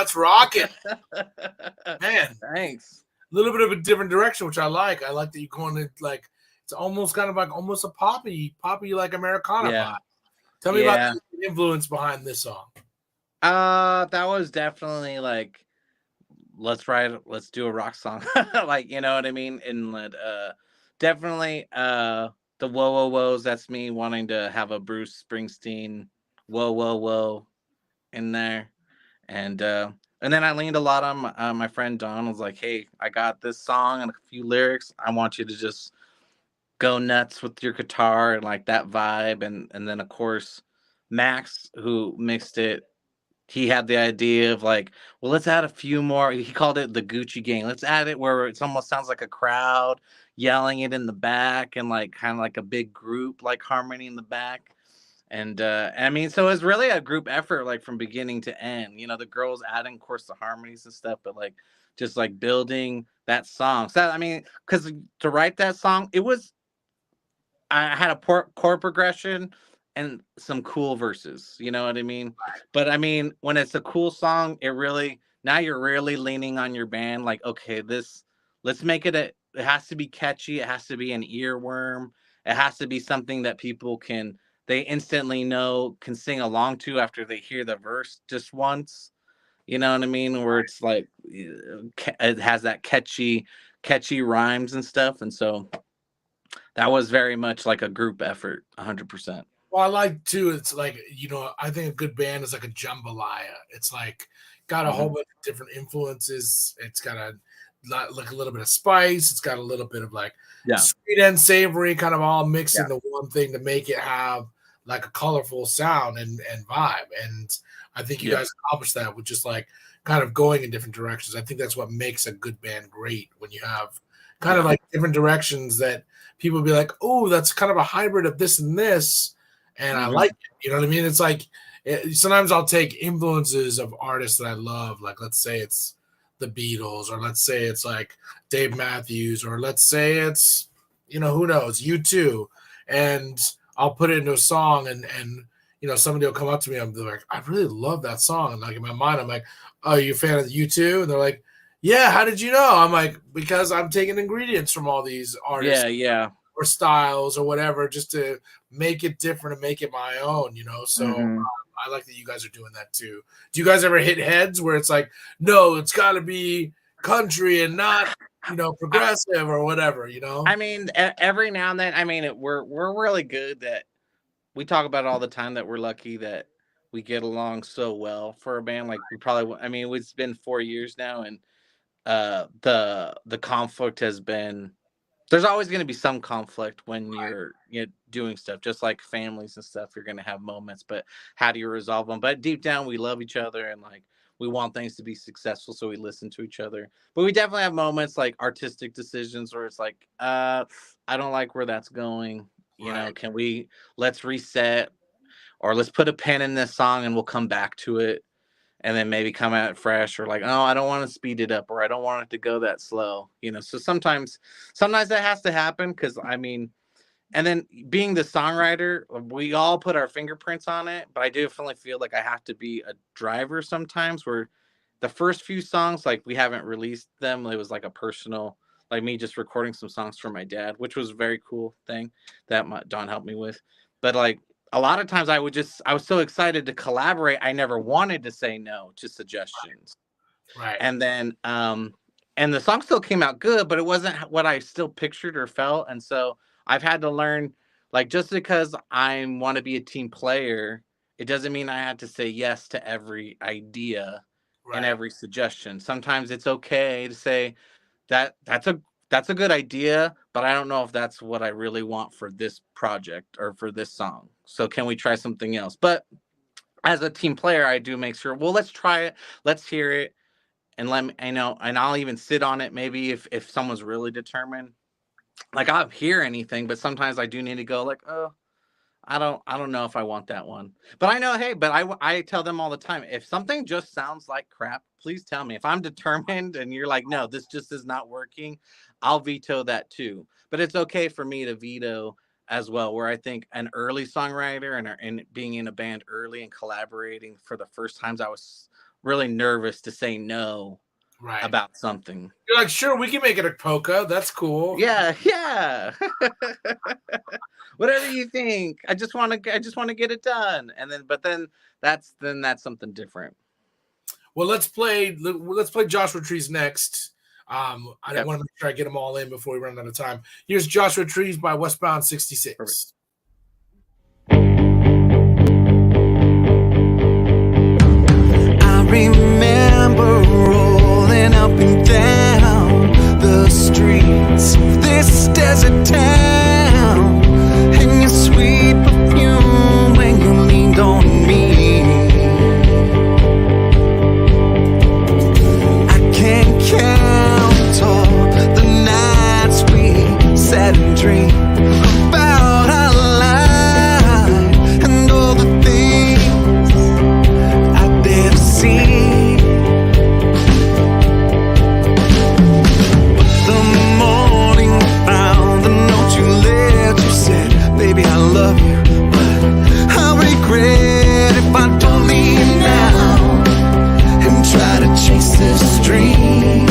That's rocking, man. Thanks. A little bit of a different direction, which I like. I like that you're going to like it's almost kind of like almost a poppy like Americana Yeah. vibe. Tell me about Yeah. the influence behind this song. That was definitely like, let's do a rock song. Like, you know what I mean? And definitely the whoa whoa whoas, that's me wanting to have a Bruce Springsteen whoa whoa whoa in there. And then I leaned a lot on my friend Don. Was like, hey, I got this song and a few lyrics. I want you to just go nuts with your guitar and like that vibe. And then of course Max, who mixed it, he had the idea of like, well, let's add a few more. He called it the Gucci Gang. Let's add it where it almost sounds like a crowd yelling it in the back, and like kind of like a big group like harmony in the back. And I mean, so it's really a group effort, like from beginning to end. You know, the girls adding, of course, the harmonies and stuff, but like just like building that song. So I mean, because to write that song, I had a chord progression and some cool verses. You know what I mean? But I mean, when it's a cool song, now you're really leaning on your band. Like, okay, let's make it it has to be catchy. It has to be an earworm. It has to be something that people they instantly can sing along to after they hear the verse just once. You know what I mean? Where it's like, it has that catchy rhymes and stuff. And so that was very much like a group effort, 100%. Well, I like too. It's like I think a good band is like a jambalaya. It's like got a whole bunch of different influences. It's got like a little bit of spice. It's got a little bit of like sweet and savory, kind of all mixed into one thing to make it have like a colorful sound and vibe. And I think you guys accomplished that with just like kind of going in different directions. I think that's what makes a good band great, when you have kind of like different directions that people be like, oh, that's kind of a hybrid of this and this. And I like it. You know what I mean? It's like sometimes I'll take influences of artists that I love. Like, let's say it's the Beatles, or let's say it's like Dave Matthews, or let's say it's, who knows, U2. And I'll put it into a song, and somebody will come up to me. I'm like, I really love that song. And like in my mind, I'm like, oh, you a fan of U2? And they're like, yeah, how did you know? I'm like, because I'm taking ingredients from all these artists. Yeah. Or styles or whatever, just to make it different and make it my own, So I like that you guys are doing that too. Do you guys ever hit heads where it's like, no, it's got to be country and not, progressive or whatever, I mean, every now and then, I mean, we're really good that we talk about it all the time, that we're lucky that we get along so well for a band. Like it's been 4 years now, and the conflict has been, there's always going to be some conflict when you're doing stuff, just like families and stuff. You're going to have moments, but how do you resolve them? But deep down, we love each other, and like we want things to be successful, so we listen to each other. But we definitely have moments like artistic decisions where it's like, I don't like where that's going. Let's reset, or let's put a pin in this song and we'll come back to it. And then maybe come at it fresh, or like, oh, I don't want to speed it up, or I don't want it to go that slow, So sometimes that has to happen, because I mean, and then being the songwriter, we all put our fingerprints on it, but I definitely feel like I have to be a driver sometimes. Where the first few songs, like we haven't released them, it was like a personal, like me just recording some songs for my dad, which was a very cool thing that Don helped me with. But like, a lot of times I was so excited to collaborate, I never wanted to say no to suggestions. Right. And then, and the song still came out good, but it wasn't what I still pictured or felt. And so I've had to learn, like, just because I want to be a team player, it doesn't mean I had to say yes to every idea and every suggestion. Sometimes it's okay to say that's a good idea, but I don't know if that's what I really want for this project or for this song. So can we try something else? But as a team player, I do make sure, well, let's try it. Let's hear it. And and I'll even sit on it. Maybe if someone's really determined, like I'll hear anything, but sometimes I do need to go like, oh, I don't know if I want that one. But I know, hey, but I tell them all the time, if something just sounds like crap, please tell me. If I'm determined and you're like, no, this just is not working, I'll veto that too. But it's okay for me to veto as well, where I think an early songwriter and being in a band early and collaborating for the first times, I was really nervous to say no Right. about something. You're like, sure, we can make it a polka. That's cool. Yeah. Whatever you think. I just want to get it done. And then that's something different. Well, let's play Joshua Trees next. I want to make sure I get them all in before we run out of time. Here's Joshua Trees by Westbound 66. Perfect. I remember rolling up and down the streets of this desert town, and your sweet perfume when you leaned on me. I can't count all the nights we sat and dreamed about our life and all the things I did see. But the morning found the note you left. You said, baby, I love you, but I'll regret if I don't leave now and try to chase this dream.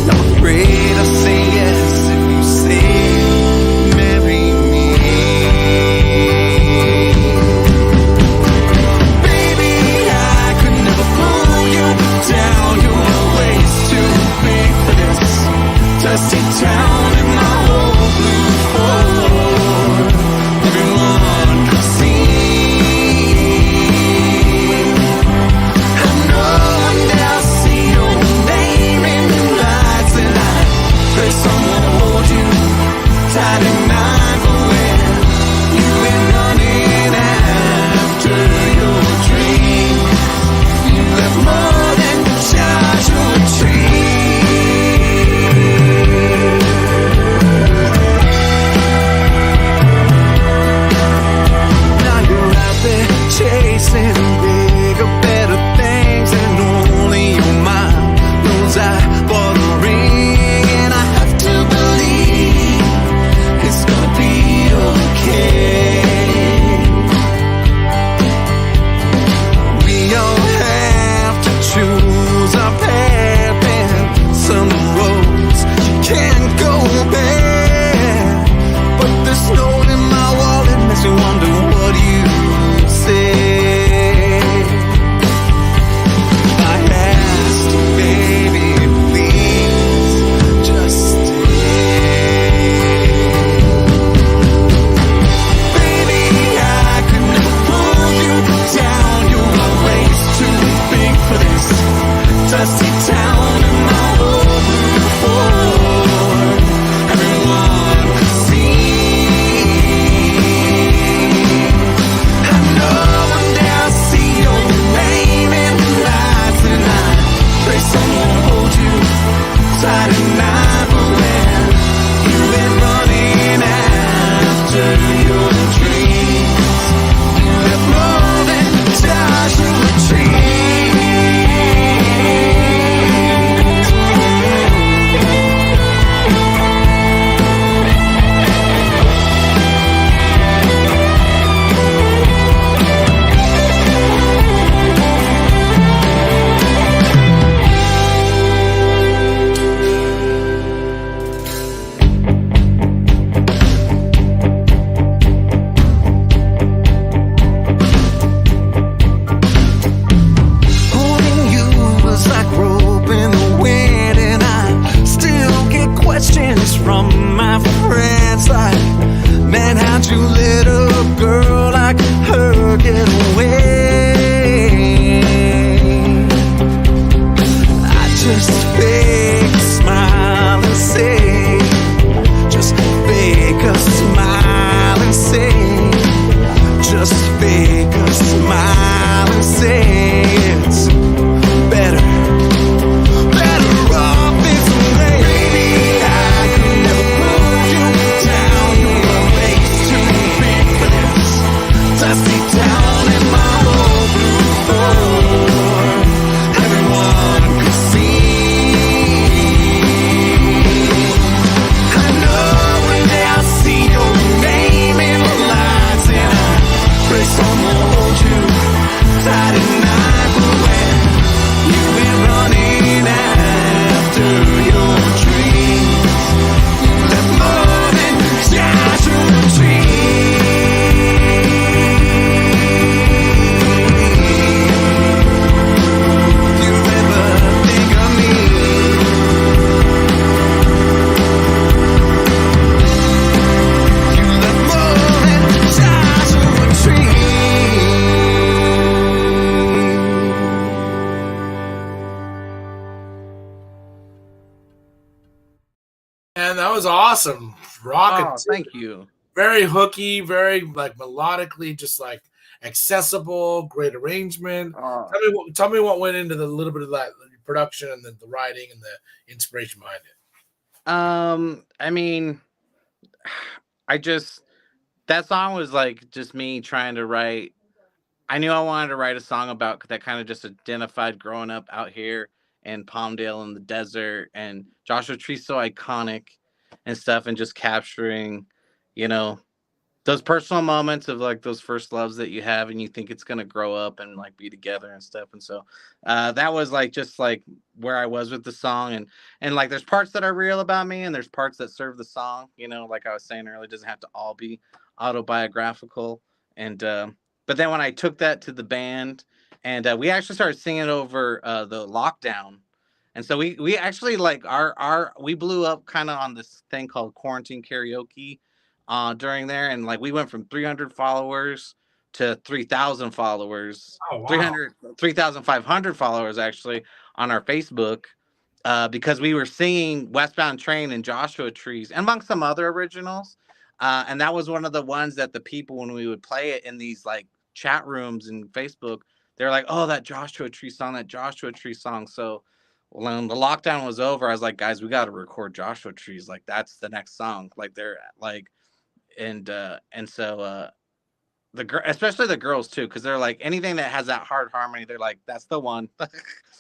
I'm afraid I'll say yes if you say marry me. Baby, I could never pull you down. You're always too big for this dusty town in my old blue Ford. Everyone could see. I know one day I'll see your name in the lights, and I pray someone will hold you tight at night. But when you've been running after your dream, you left more than Joshua Tree. Now you're out there chasing bigger, better things, and only your mind knows I bought a ring, and I have to believe it's gonna be okay. We all have to choose our path, and some roads you can't go back. But this note in my wallet makes me wonder what you say. I asked you, baby, please just stay. Baby, I could never pull you down. You're always too big for this dusty town in my old blue Ford. Everyone could see. I know one day I'll see your name in the lights, and I pray someone will hold you tight at night. But when you've been running after your dreams, you left more than Joshua Tree. Holding you was like rope in the wind, and I still get questions from my friends like, man, how'd you let a girl like her get away? I just fake a smile and say, just fake a smile and say, just fake a smile and say it's better off this way. Baby, I could never pull you down. You're always too big for this dusty town in my old blue Ford. Everyone could see. that was awesome. Rocking. Oh, thank you. Very hooky, very like melodically, just like accessible, great arrangement. Oh. Tell me what went into the little bit of that production and the writing and the inspiration behind it. I mean, that song was like just me trying to write. I knew I wanted to write a song about that kind of just identified growing up out here in Palmdale in the desert, and Joshua Tree's so iconic and stuff, and just capturing, those personal moments of like those first loves that you have and you think it's going to grow up and like be together and stuff. And so that was like just like where I was with the song, and like there's parts that are real about me and there's parts that serve the song, like I was saying earlier, it doesn't have to all be autobiographical. And but then when I took that to the band and we actually started singing over the lockdown. And so we actually like we blew up kind of on this thing called quarantine karaoke during there, and like we went from 300 followers to 3,000 followers. Oh, wow. 3,500 followers actually on our Facebook because we were singing Westbound Train and Joshua Trees among some other originals, and that was one of the ones that the people, when we would play it in these like chat rooms and Facebook, they're like, oh, that Joshua Tree song. So when the lockdown was over, I was like, guys, we got to record Joshua Trees, like that's the next song. Like they're like, and so especially the girls too, because they're like, anything that has that hard harmony, they're like, that's the one.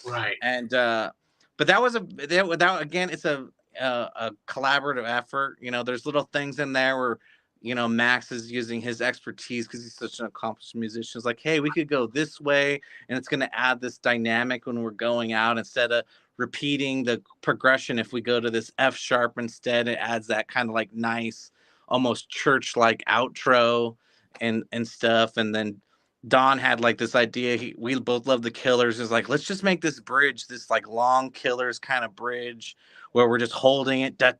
Right. And but that was again, it's a collaborative effort. There's little things in there where Max is using his expertise because he's such an accomplished musician. It's like, hey, we could go this way and it's going to add this dynamic when we're going out, instead of repeating the progression. If we go to this F sharp instead, it adds that kind of like nice, almost church-like outro and stuff. And then Don had like this idea. We both love the Killers. Is like, let's just make this bridge, this like long Killers kind of bridge where we're just holding it. And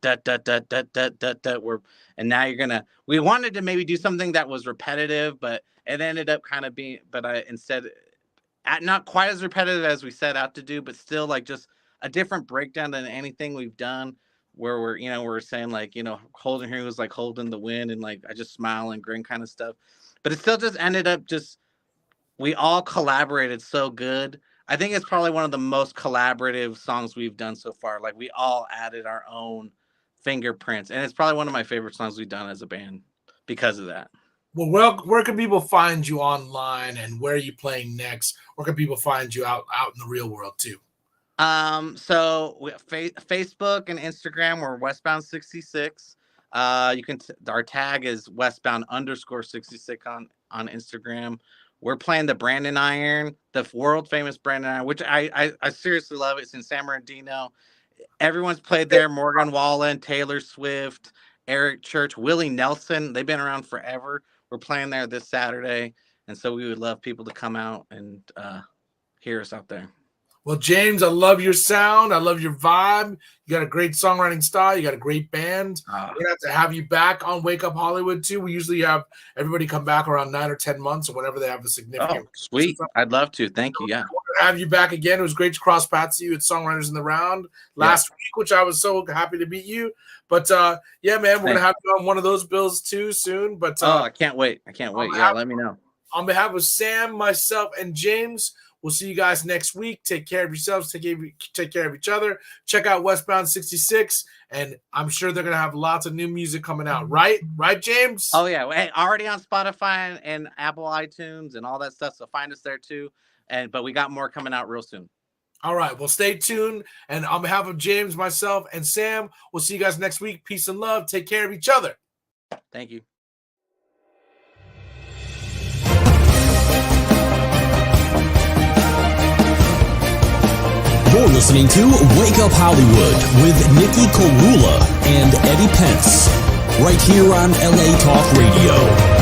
now we wanted to maybe do something that was repetitive, but it ended up kind of being, not quite as repetitive as we set out to do, but still like just a different breakdown than anything we've done, where we're saying like, holding here was like holding the wind and like I just smile and grin kind of stuff. But it still just ended up we all collaborated so good. I think it's probably one of the most collaborative songs we've done so far. Like we all added our own fingerprints, and it's probably one of my favorite songs we've done as a band because of that. Well, where can people find you online, and where are you playing next? Where can people find you out in the real world too? So Facebook and Instagram, we're Westbound 66. You can our tag is Westbound_66 on Instagram. We're playing the Brandon Iron, the world famous Brandon Iron, which I seriously love. It's in San Bernardino. Everyone's played there. Morgan Wallen, Taylor Swift, Eric Church, Willie Nelson. They've been around forever. We're playing there this Saturday. And so we would love people to come out and hear us out there. Well, James, I love your sound. I love your vibe. You got a great songwriting style. You got a great band. We're going to have you back on Wake Up Hollywood, too. We usually have everybody come back around 9 or 10 months or whenever they have a significant. Oh, sweet. I'd love to. Thank you. Yeah. We're have you back again. It was great to cross paths you at Songwriters in the Round last week, which I was so happy to meet you. But, yeah, man, we're going to have you on one of those bills, too, soon. But I can't wait. Yeah, let me know. On behalf of Sam, myself, and James, we'll see you guys next week. Take care of yourselves. Take care of each other. Check out Westbound 66, and I'm sure they're going to have lots of new music coming out. Right, James? Oh, yeah. Hey, already on Spotify and Apple iTunes and all that stuff, so find us there too. But we got more coming out real soon. All right. Well, stay tuned. And on behalf of James, myself, and Sam, we'll see you guys next week. Peace and love. Take care of each other. Thank you. You're listening to Wake Up Hollywood with Nikhil Korula and Eddie Pence, right here on LA Talk Radio.